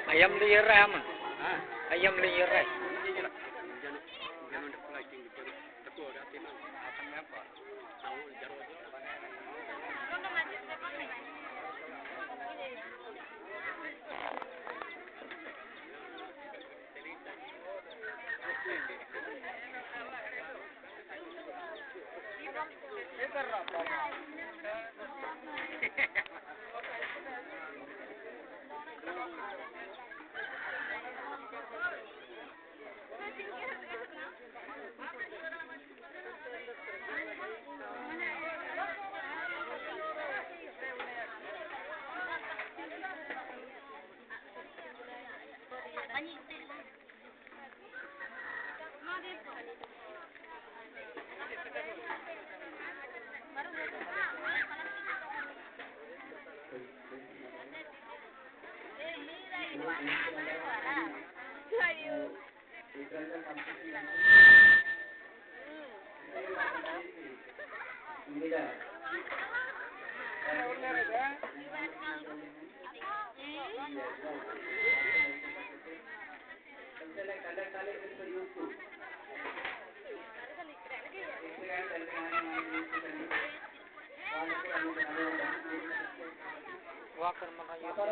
Ayam liar aman. Ayam liar.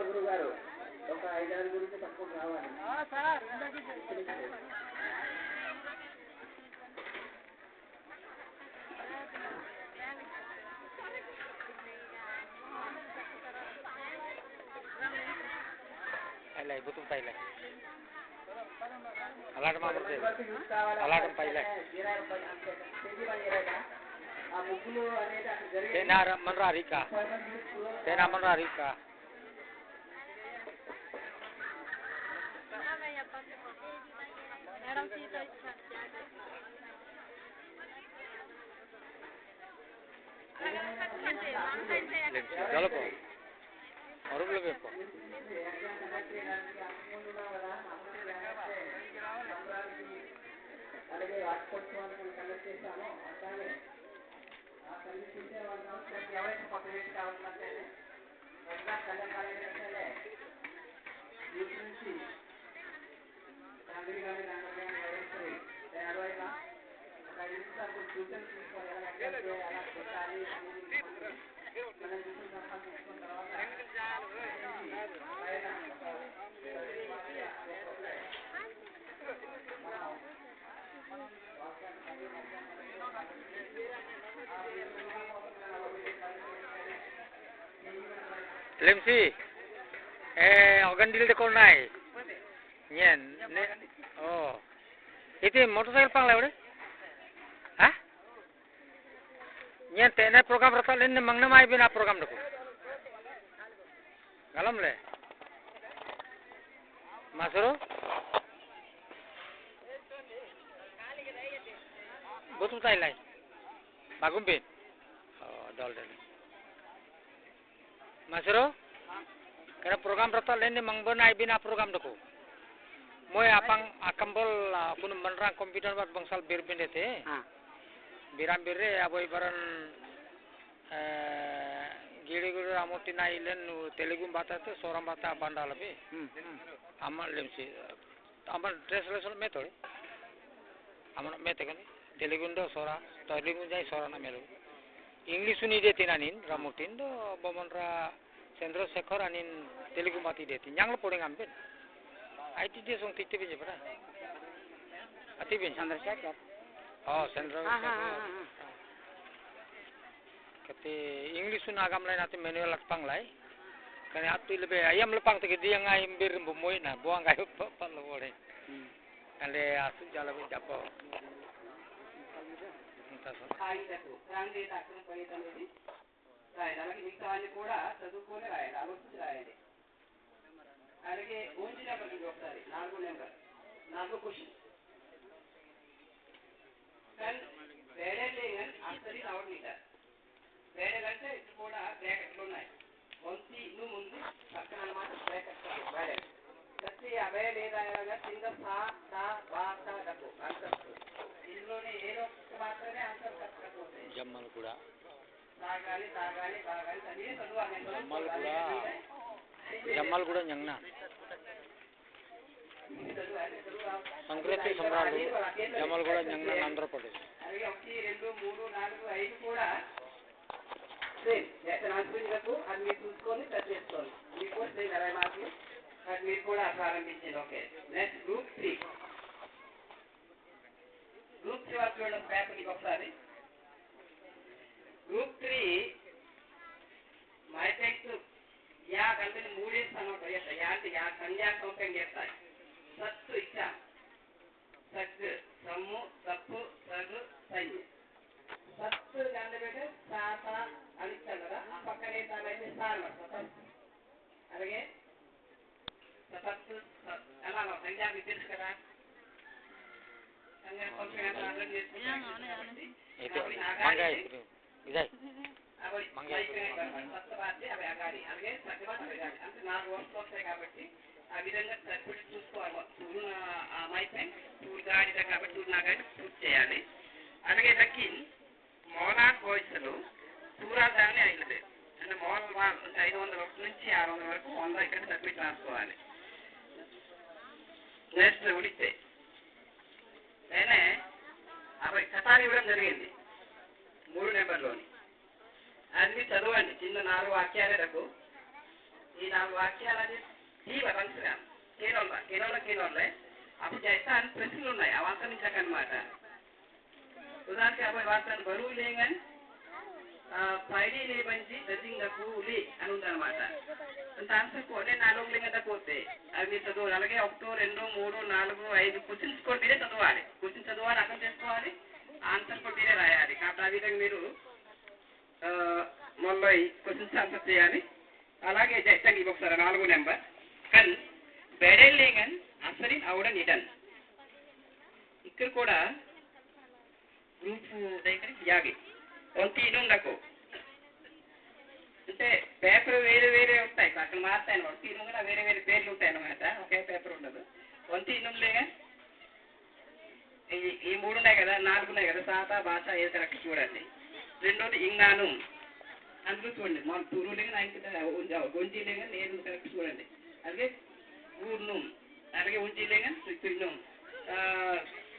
గురుగారు ఒక 5-6 గురించి తక్కువ కావాలి Ilai butuh Thailand. Alat mana berde? Alat Thailand. Tenar Manrarika. Tenar Manrarika. Jalan po. Orang lebih po. అలాగే వార్షికోత్సవాన్ని మనం conduct చేస్తాము అట్లాగే ఆ కండక్ట్ చేసే వాళ్ళ ఎవరైతే కొత్త వ్యక్తి కావాలంటే కళ్యాణాలే యూత్ నుంచి తండ్రి కానీ తండ్రి కానీ ఎవరైతే ఎవరైనా ఒక 5 నిమిషాలు సూచనలు తీసుకోవాలి ఎలా పెట్టాలి ఎలా పెట్టాలి మనం చూసిన సంపాదించుకున్న తర్వాత Lemsi, organ deal de kornai. Nyen, oh, itu motorcycle pang lewat? Hah? Nyen, tena program rata lain mangna mai bina program dulu. Galam le. Masuro? Betul tak lain? Bagum bin. Oh, dolden. Masuro? Kena program rata lain mangbona ibina program doko. Moi apang akambol kuno menerang komputer buat bangsal birbin itu. Biram birre aboy baran giri-giri amoti nailen Telugu bata tu soram bata bandal abe. Amal lemsi. Amal translation method. Amal method kan? Telugu ndo sora, Telugu jai sora na melu. English uni deti nanin ramutin do bomonra Sendro Sekhar anin Telugu mati deti. Yang lo podeng ambil. IT dia song titi binje pernah. Ati bin Sendro Sekhar. Oh Sendro Sekhar. Kati English uni agam lain ati manual lepang lai. Kani ati lebe ayam lepang tegi dia ngai imbir bumoi na buang ngai apa lo boleh. Ale asu jala bin japo. అలాగే మిగతా అన్ని కూడా చదువుకొని రాయాలి ఆలోచించి రాయాలి అలాగే only number ఒకసారి 4 నెంబర్ 4 క్వశ్చన్ కానీ వేరే లేని ఆన్సర్ ఇది అవర్ మీటర్ వేరే అంటే ఇది కూడా బ్రాకెట్లు ఉన్నాయి వంతి ను ముందు పక్కన అన్నమాట బ్రాకెట్ వేరే ప్రతి అవే లేదా కింద సా తా వా తా డబ్బు ఆన్సర్ ఇందులోనే ఏదో మాత్రమే ఆన్సర్ కరెక్ట్ అవుతాయి జమ్మలు కూడా తాగాలి Jamal కూడా nyangna. సంక్రాంతి సంబరాలు జమలగూడ జంగన ఆంధ్రప్రదేశ్. అలాగే 1, 2, 3, 4, 5 కూడా సేమ్ రాసుకునేటప్పుడు అది మీరు చూసుకొని సెట్ చేసుకోండి. మీకు కూడా సేమ్ 20 మార్కులు అది మీరు కూడా ప్రారంభించండి. Okay, next group 3. గ్రూప్ 3 వాళ్ళు చూడండి పేపర్కి ఒకసారి. ग्रुप 3 मैट्रिक्स या కలిపిన మూడే స్థానాలు ఉంటాయి. అంటే యా సంఖ్యా కౌంటింగ్ చేస్తాయి. సత్ ఇచ్చా సగ్ సమ్ము సప్పు సగ్ సయ్యి. సత్ గందబెట్టే సాత అని ఇచ్చారు కదా, ఆ పక్కనే తానైతే సార్ సత్. అలాగే సత్ ఎలా సంఖ్యా మీకు తెలుసు కదా, సంఖ్యా కౌంటింగ్ అంటే అర్థం చేసుకుంటే इधर నాలుగు వస్తువులు వస్తాయి కాబట్టి ఆ విధంగా సరిపడి చూసుకోవాలి. గాడిద కాబట్టి నాగాడి పూర్తి చేయాలి. అలాగే లెక్కిన్ మోలార్ వయసులు సూరాదాన్ని అయినది అంటే మోల్ 500 నుంచి 600 వరకు 100 ఇక్కడ సబ్మిట్ రాసుకోవాలి. నెక్స్ట్ ఉడితే నేనే అవి కథాలు ఇవ్వడం జరిగింది 3 నెంబర్లోని. అది మీరు చదవండి. చిన్న 4 వాక్యాలకు ఈ 4 వాక్యాలని తీవ్రంగా కేనోళ్ళే అప్పుడు చేస్తా అని ప్రశ్నలు ఉన్నాయి. ఆ వాసనించకనమాట. ఉదాహరణకి అబ్బాయి వార్తను బరువు లేగాని పైడి లేబంచి దర్శింగ కూలి అని ఉందన్నమాట. అంత ఆన్సర్ నేను 4 లింగ పోతే అవి మీరు చదవాలి. అలాగే 1, 2, 3, 4, 5 క్వశ్చన్స్ కూడా మీరే చదవాలి. క్వశ్చన్ చదవాలి, అర్థం చేసుకోవాలి, ఆన్సర్ కూడా మీరే రాయాలి. కాబట్టి ఆ విధంగా మీరు మొన్న క్వశ్చన్స్ ఆన్సర్ చేయాలి. అలాగే జైతంగి ఒకసారి 4 నెంబర్ కన్ బెడెల్లింగన్ అసరిన్ అవడం ఇటన్. ఇక్కడ కూడా గ్రూప్ దగ్గర యాగి ఒంటి ఇనుండకు అంటే పేపర్ వేరే వేరే ఉంటాయి, అక్కడ మారుతాయి అనమాట. ఒంటి ఇనుము కూడా వేరే వేరే పేర్లు ఉంటాయి అనమాట, ఒకే పేపర్ ఉండదు. ఒంటి ఇనుములేగా ఈ 3 ఉన్నాయి కదా, 4 ఉన్నాయి కదా, సాత భాష ఏది కరెక్ట్ చూడండి. రెండోది ఇంగాను అందులో చూడండి మన తూరులేగా గొంజీలేగా నేను కరెక్ట్ చూడండి. అలాగే ఊర్ను అలాగే ఉంజీలేగా తిన్ను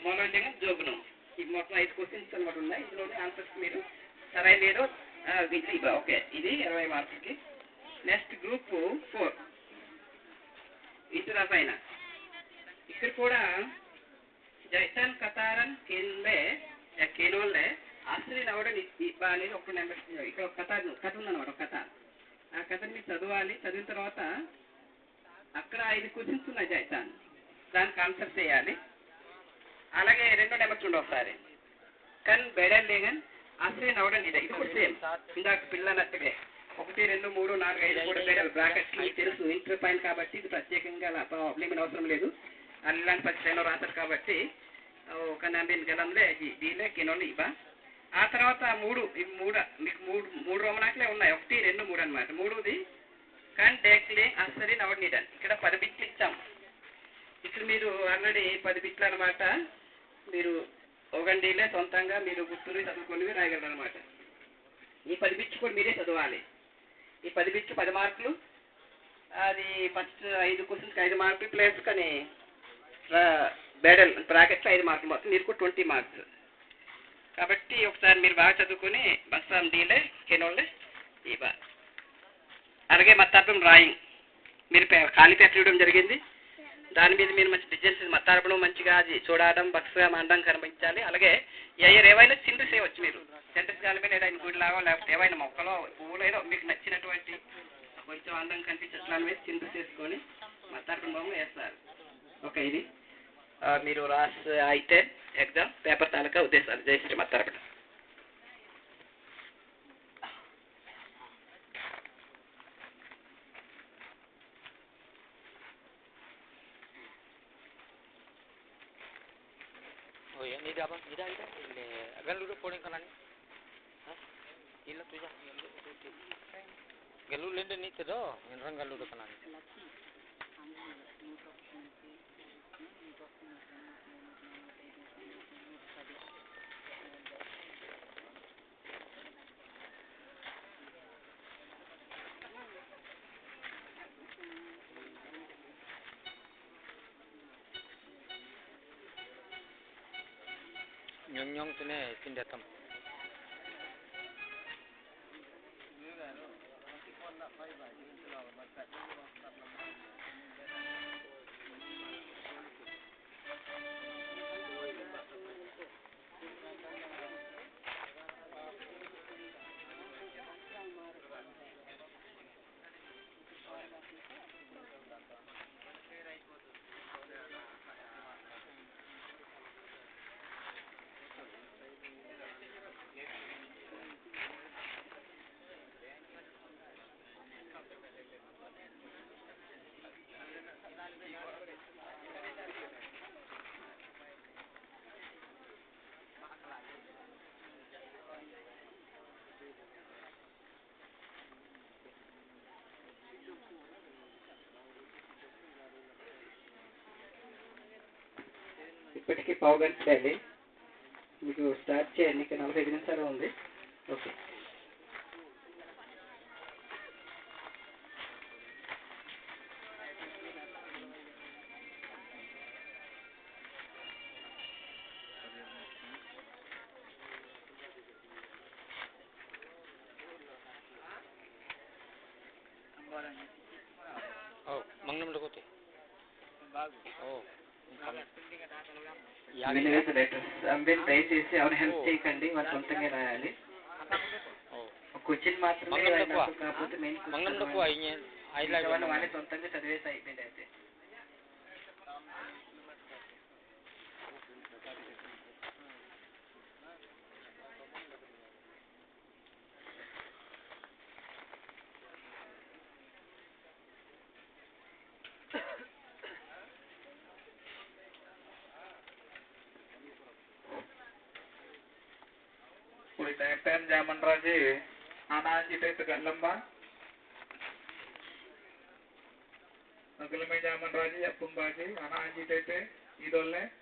మొలలేగా జోగును. ఈ మొత్తం 5 క్వశ్చన్స్ అనమాట ఉన్నాయి. ఇందులోనే ఆన్సర్స్ మీరు సరైన లేదో ఓకే. ఇది 20 మార్కులకి. నెక్స్ట్ గ్రూప్ 4 ఇతర పైన ఇక్కడ కూడా జైసాన్ కతారన్ కేనోల్లే ఆశ్రయ అవడం అనేది 1 నెంబర్. ఇక్కడ ఒక కథ ఉందన్నమాట, ఒక కథ. ఆ కథని మీరు చదవాలి. చదివిన తర్వాత అక్కడ 5 క్వశ్చన్స్ ఉన్నాయి జైసాన్, దానికి ఆన్సర్ చేయాలి. అలాగే 2 నెంబర్ చూడండి ఒకసారి. కన్ బెడల్ లేగన్ ఆశ్రయ అవడం ఇది కూడా సేమ్ ఇందాక పిల్లనట్టుగా 1, 2, 3, 4, 5 కూడా బెడల్ బ్రాకెట్స్ మీకు తెలుసు. ఇంటర్ పాయింట్ కాబట్టి ఇది ప్రత్యేకంగా ప్రాబ్లం అవసరం లేదు. అల్లాంటి 10 రాశారు కాబట్టి ఒక నమ్మిన గలంలో దీనిలో కినోలు ఇవ్వ. ఆ తర్వాత 3 మీకు 3 రోమనాకులే ఉన్నాయి. 1, 2, 3 అనమాట. 3ది కన్ డేక్లే అసరి నవడీడన్. ఇక్కడ 10 బిట్లు ఇచ్చాం. ఇక్కడ మీరు ఆల్రెడీ 10 బిట్లు అనమాట. మీరు ఒకటిలే సొంతంగా మీరు గుర్తుని చదువుకొని రాయగలరు అనమాట. ఈ 10 బిట్లు కూడా మీరే చదవాలి. ఈ 10 బిట్లు 10 మార్కులు. అది ఫస్ట్ 5 క్వశ్చన్స్కి 5 మార్కులు ప్లేస్ కానీ బెడల్ బ్రాకెట్లో 5 మార్కులు, మొత్తం మీరు కూడా 20 మార్క్స్. కాబట్టి ఒకసారి మీరు బాగా చదువుకొని బస్సాం డీలే కెనోళ్ళే ఇవ్వ. అలాగే మత్తార్పణం డ్రాయింగ్ మీరు ఖాళీ పేపర్ ఇవ్వడం జరిగింది. దాని మీద మీరు మంచి డిజైన్స్ మత్తార్పణం మంచిగా అది చూడడం బక్స్గా మండం కనిపించాలి. అలాగే ఏవైనా సింటెన్స్ చేయవచ్చు మీరు. సెంటెన్స్ కాలమే ఏదైనా గుడిలాగో లేకపోతే ఏవైనా మొక్కలో పువ్వులో ఏదో మీకు నచ్చినటువంటి కొంచెం అందం కనిపించట్ల మీద సింటెన్స్ చేసుకొని మత్తార్పణం వేస్తారు. ఓకే, ఇది మీరు రాసి అయితే ఎగ్జామ్ పేపర్ తాలూకా ఉద్దేశాలు. Jayashree మత్తార్పణ. Galur pone kanan. Ila tuja. Galur lende ni tedo, enrang galur kanan. nyong tune tindatam ఇప్పటికీ పావు గంట చేయాలి మీకు స్టార్ట్ చేయండి ఇంకా 45 నిమిషాలు ఉంది ఓకే mangnam kote అంబేన్ దయచేసి ఎవరు హెల్ప్ చేయకండి వాళ్ళు సొంతంగా రాయాలి క్వశ్చన్ మాత్రమే కాకపోతే మెయిన్ వాళ్ళే సొంతంగా చదివేసి అయిపోయింది అయితే Pen zaman raja, anak kita itu kan lembah. Kalau zaman raja ya pembaji, anak kita itu idolnya.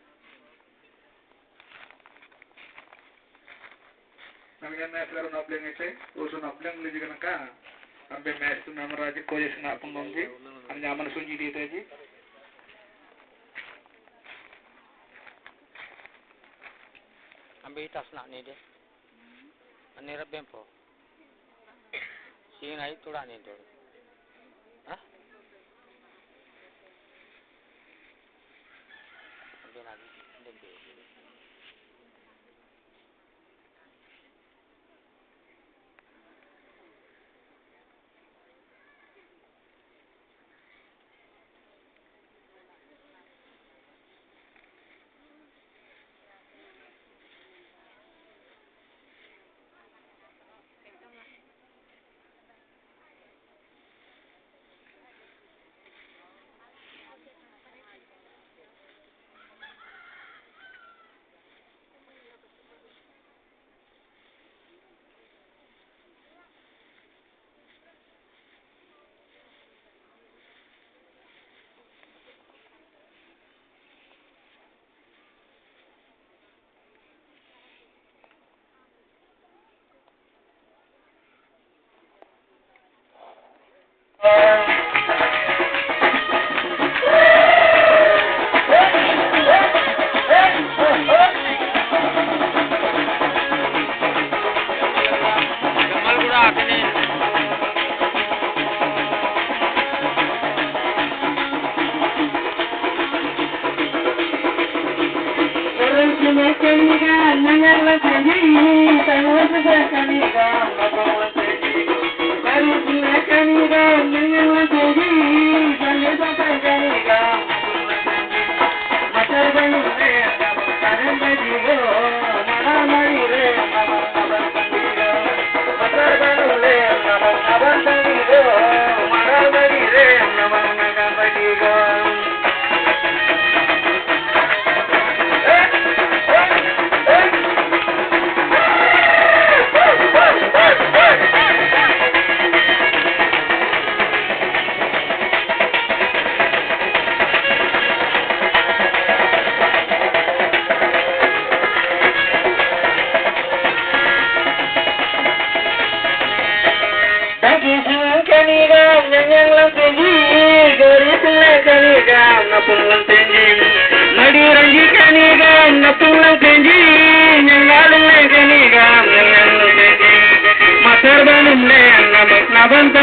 Namanya naskah nobling itu, usul nobling lagi kan kah? Ambil naskah nama raja kau jadi nak pembaji, anak zaman sunyi itu aja. ambil tas nak ni deh Ani rabem po. Sing ai toda ni do. Ha? Ben abi de.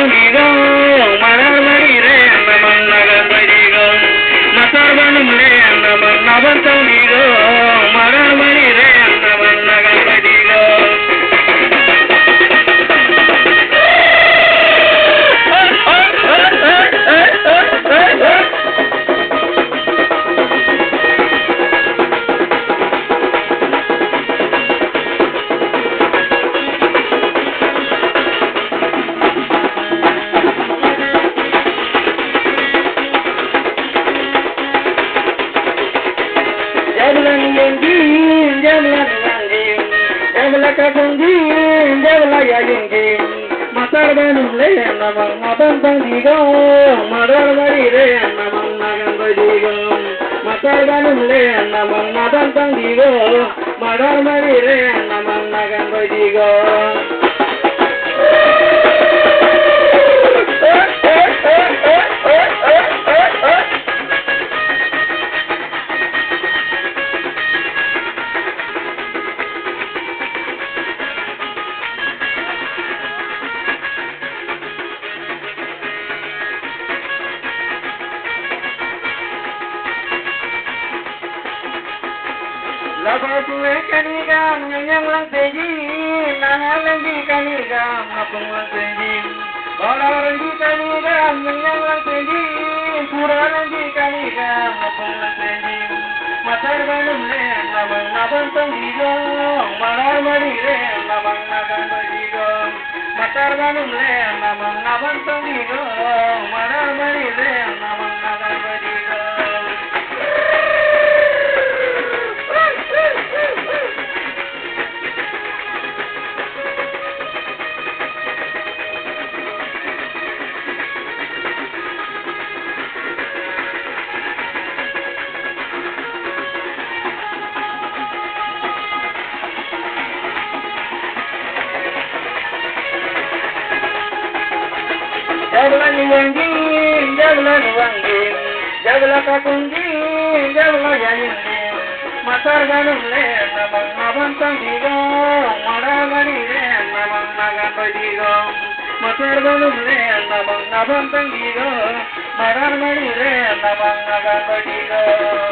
digo, marar marire, naman nagambay digo, matarbanum le, naman nabantang digo, marar marire, naman nagambay digo. Matarbanum le, naman nabantang digo, marar marire, naman nagambay digo, matarbanum le, naman nabantang digo, marar marire, naman nagambay digo. Labatuwe kanigam, nyanyang lang teji, nangalang di kanigam, napung lang teji. Balaran di kanigam, nyanyang lang teji, puralan di kanigam, napung lang teji. Matarbanum le, namang nabantang digo, marar marire, namang nagambay digo. Matarbanum le, namang nabantang digo, marar marire, namang nagambay digo. Jabla kakunji, jabla yayindi, matarbanum le, namang nabantang digo, marar marire, namang nagambay digo, matarbanum le, namang nabantang digo, marar marire, namang nagambay digo.